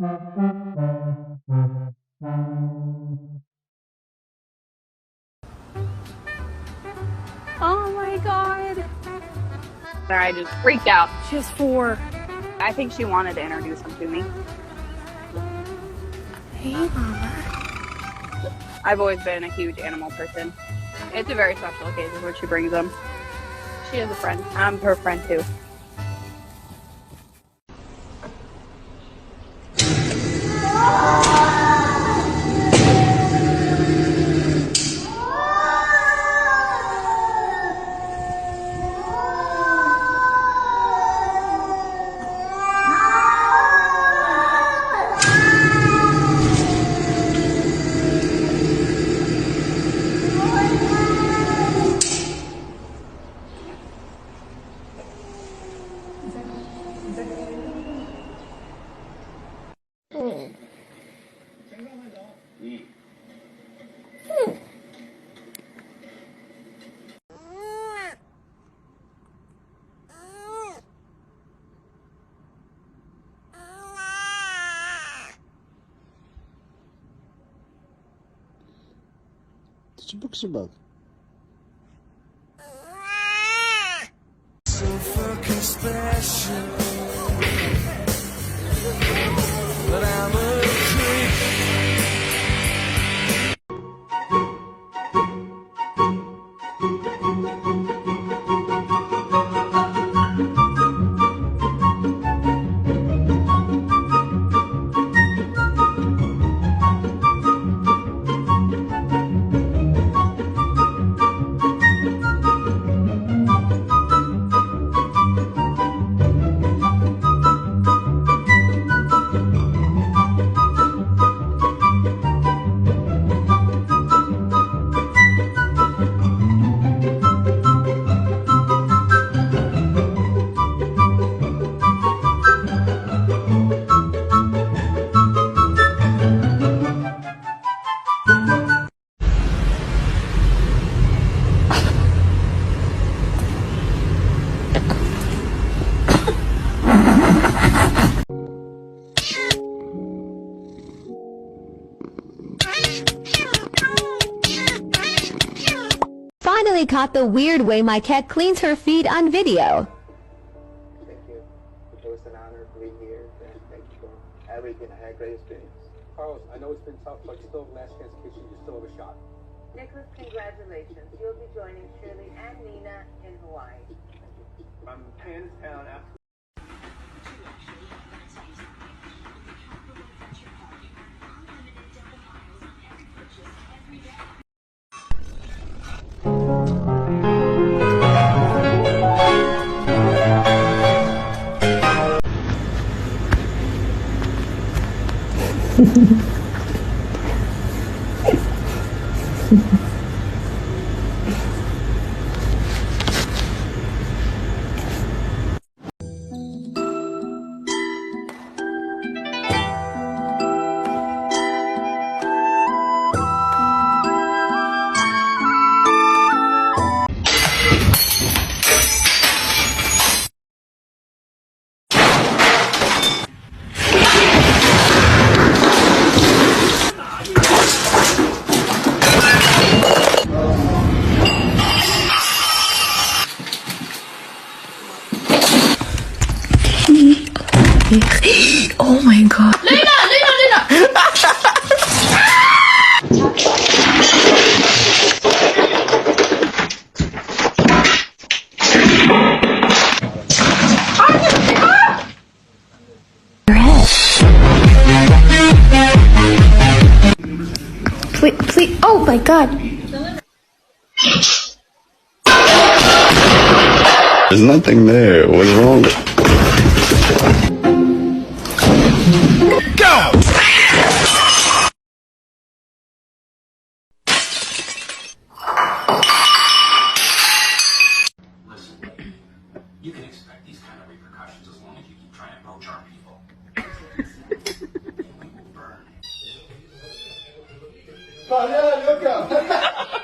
Oh my god. I just freaked out. She was 4. I think she wanted to introduce him to me. Hey, Mama. I've always been a huge animal person. It's a very special occasion when she brings them. She is a friend. I'm her friend too. Собак, собак. Finally caught the weird way my cat cleans her feet on video. Thank you. It was an honor to be here, and thank you for everything. I had a great experience. Carlos, I know it's been tough, but you still have last chance kitchen. You still have a shot. Nicholas, congratulations. You'll be joining Shirley and Nina in Hawaii. I'm hands down absolutely. Oh my god. Lena! Please, oh my god. There's nothing there. What's wrong? Go! Listen, you can expect these kind of repercussions as long as you keep trying to approach our people. We will burn. Look out!